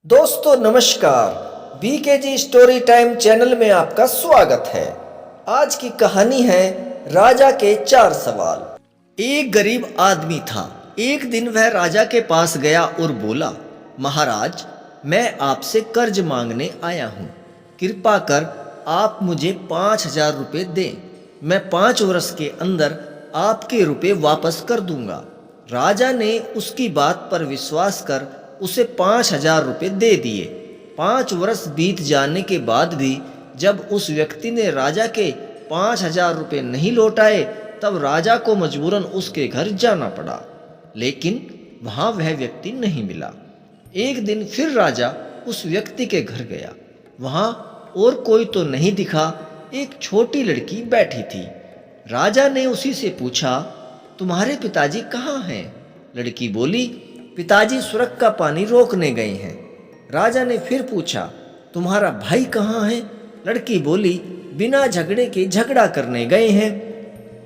दोस्तों नमस्कार। बीकेजी story time channel में आपका स्वागत है। आज की कहानी है राजा के 4 सवाल। एक गरीब आदमी था। एक दिन वह राजा के पास गया और बोला, महाराज, मैं आपसे कर्ज मांगने आया हूँ। कृपा कर आप मुझे 5,000 रुपये दें। मैं 5 वर्ष के अंदर आपके रुपये वापस कर दूंगा। राजा ने उसकी बात पर विश्वास कर उसे 5,000 रुपये दे दिए। 5 वर्ष बीत जाने के बाद भी जब उस व्यक्ति ने राजा के 5,000 रुपये नहीं लौटाए, तब राजा को मजबूरन उसके घर जाना पड़ा, लेकिन वहाँ वह व्यक्ति नहीं मिला। एक दिन फिर राजा उस व्यक्ति के घर गया। वहाँ और कोई तो नहीं दिखा, एक छोटी लड़की बैठी थी। राजा ने उसी से पूछा, तुम्हारे पिताजी कहाँ हैं? लड़की बोली, पिताजी सुरख का पानी रोकने गए हैं। राजा ने फिर पूछा, तुम्हारा भाई कहाँ है? लड़की बोली, बिना झगड़े के झगड़ा करने गए हैं।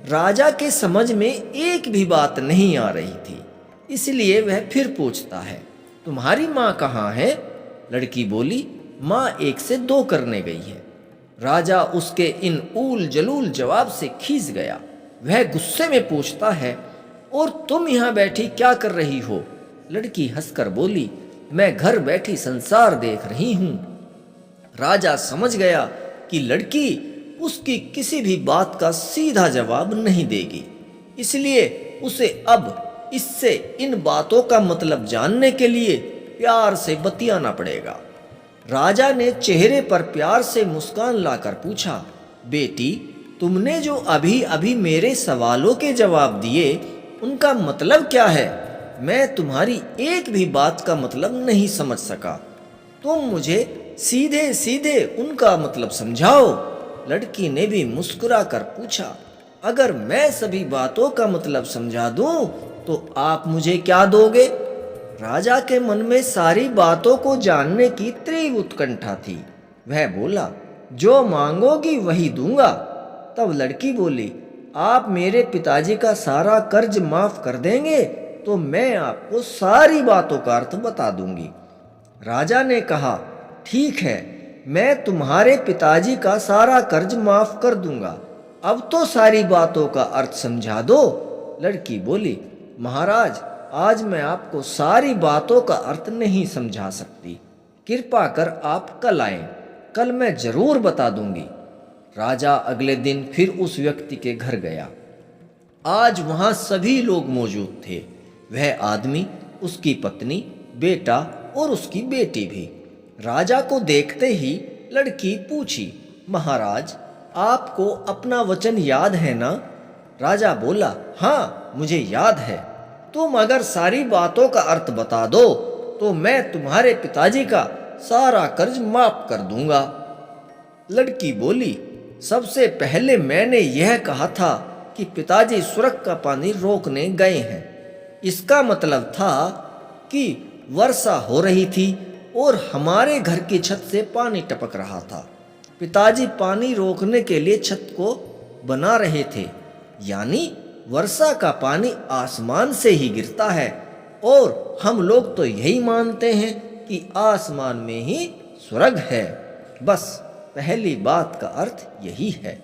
राजा के समझ में एक भी बात नहीं आ रही थी, इसलिए वह फिर पूछता है, तुम्हारी माँ कहाँ है? लड़की बोली, माँ 1 से 2 करने गई है। राजा उसके इन ऊल जलूल जवाब से खींच गया। वह गुस्से में पूछता है, और तुम यहाँ बैठी क्या कर रही हो? लड़की हंसकर बोली, मैं घर बैठी संसार देख रही हूँ। राजा समझ गया कि लड़की उसकी किसी भी बात का सीधा जवाब नहीं देगी, इसलिए उसे अब इससे इन बातों का मतलब जानने के लिए प्यार से बतियाना पड़ेगा। राजा ने चेहरे पर प्यार से मुस्कान लाकर पूछा, बेटी, तुमने जो अभी अभी मेरे सवालों के जवाब दिए, उनका मतलब क्या है? मैं तुम्हारी एक भी बात का मतलब नहीं समझ सका। तुम मुझे सीधे सीधे उनका मतलब समझाओ। लड़की ने भी मुस्कुरा कर पूछा, अगर मैं सभी बातों का मतलब समझा दूं तो आप मुझे क्या दोगे? राजा के मन में सारी बातों को जानने की तीव्र उत्कंठा थी। वह बोला, जो मांगोगी वही दूंगा। तब लड़की बोली, आप मेरे पिताजी का सारा कर्ज माफ कर देंगे तो मैं आपको सारी बातों का अर्थ बता दूंगी। राजा ने कहा, ठीक है, मैं तुम्हारे पिताजी का सारा कर्ज माफ कर दूंगा। अब तो सारी बातों का अर्थ समझा दो। लड़की बोली, महाराज, आज मैं आपको सारी बातों का अर्थ नहीं समझा सकती। कृपा कर आप कल आएं, कल मैं जरूर बता दूंगी। राजा अगले दिन फिर उस व्यक्ति के घर गया। आज वहां सभी लोग मौजूद थे। वह आदमी, उसकी पत्नी, बेटा और उसकी बेटी भी। राजा को देखते ही लड़की पूछी, महाराज, आपको अपना वचन याद है ना? राजा बोला, हाँ, मुझे याद है। तुम अगर सारी बातों का अर्थ बता दो तो मैं तुम्हारे पिताजी का सारा कर्ज माफ कर दूंगा। लड़की बोली, सबसे पहले मैंने यह कहा था कि पिताजी सुरख का पानी रोकने गए हैं। इसका मतलब था कि वर्षा हो रही थी और हमारे घर की छत से पानी टपक रहा था। पिताजी पानी रोकने के लिए छत को बना रहे थे, यानी वर्षा का पानी आसमान से ही गिरता है, और हम लोग तो यही मानते हैं कि आसमान में ही स्वर्ग है। बस पहली बात का अर्थ यही है।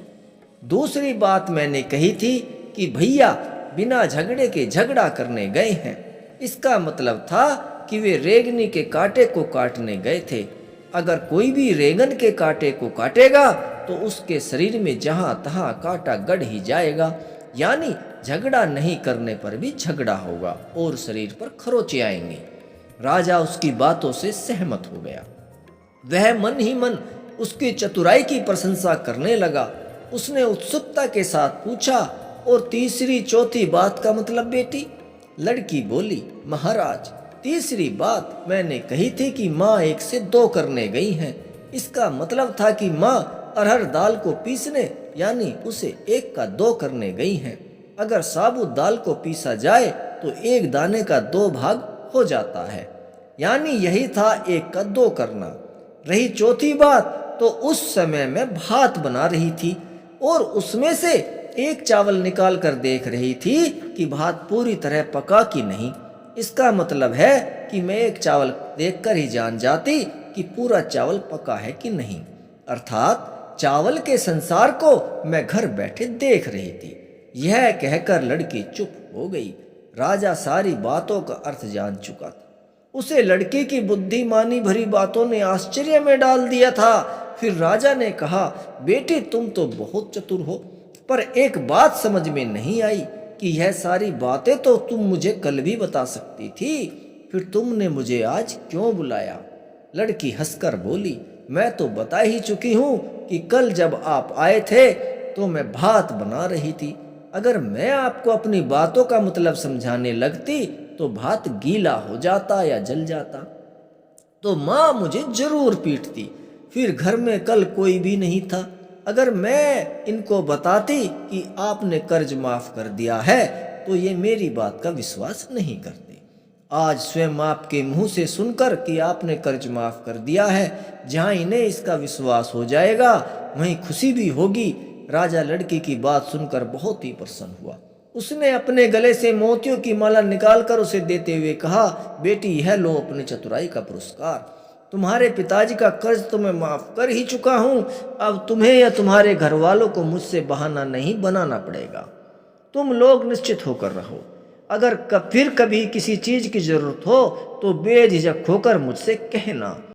दूसरी बात मैंने कही थी कि भैया बिना झगड़े के झगड़ा करने गए हैं। इसका मतलब था कि वे रेंगनी के कांटे को काटने गए थे। अगर कोई भी रेंगन के कांटे को काटेगा तो उसके शरीर में जहां तहां कांटा गड़ ही जाएगा, यानी झगड़ा नहीं करने पर भी झगड़ा होगा और शरीर पर खरोंचे आएंगे। राजा उसकी बातों से सहमत हो गया। वह मन ही मन उसकी चतुराई की प्रशंसा करने लगा। उसने उत्सुकता के साथ पूछा, और तीसरी चौथी बात का मतलब बेटी? लड़की बोली, महाराज, तीसरी बात मैंने कही थी कि माँ 1 से 2 करने गई हैं। इसका मतलब था कि माँ अरहर दाल को पीसने, यानी उसे 1 का 2 करने गई हैं। अगर साबुत दाल को पीसा जाए तो 1 दाने का 2 भाग हो जाता है, यानी यही था 1 का 2 करना। रही चौथी बात, तो उस समय मैं भात बना रही थी और उसमें से 1 चावल निकाल कर देख रही थी कि भात पूरी तरह पका कि नहीं। इसका मतलब है कि मैं एक चावल देखकर ही जान जाती कि पूरा चावल पका है कि नहीं। अर्थात चावल के संसार को मैं घर बैठे देख रही थी। यह कहकर लड़की चुप हो गई। राजा सारी बातों का अर्थ जान चुका था। उसे लड़की की बुद्धिमानी भरी बातों ने आश्चर्य में डाल दिया था। फिर राजा ने कहा, बेटी तुम तो बहुत चतुर हो, पर एक बात समझ में नहीं आई कि यह सारी बातें तो तुम मुझे कल भी बता सकती थी, फिर तुमने मुझे आज क्यों बुलाया? लड़की हंसकर बोली, मैं तो बता ही चुकी हूँ कि कल जब आप आए थे तो मैं भात बना रही थी। अगर मैं आपको अपनी बातों का मतलब समझाने लगती तो भात गीला हो जाता या जल जाता, तो माँ मुझे जरूर पीटती। फिर घर में कल कोई भी नहीं था। अगर मैं इनको बताती कि आपने कर्ज माफ कर दिया है तो ये मेरी बात का विश्वास नहीं करते। आज स्वयं आपके मुंह से सुनकर कि आपने कर्ज माफ कर दिया है, जहां इन्हें इसका विश्वास हो जाएगा वहीं खुशी भी होगी। राजा लड़की की बात सुनकर बहुत ही प्रसन्न हुआ। उसने अपने गले से मोतियों की माला निकालकर उसे देते हुए कहा, बेटी यह लो अपनी चतुराई का पुरस्कार। तुम्हारे पिताजी का कर्ज तो मैं माफ कर ही चुका हूं। अब तुम्हें या तुम्हारे घर वालों को मुझसे बहाना नहीं बनाना पड़ेगा। तुम लोग निश्चित होकर रहो। अगर फिर कभी किसी चीज की जरूरत हो तो बेझिझक होकर मुझसे कहना।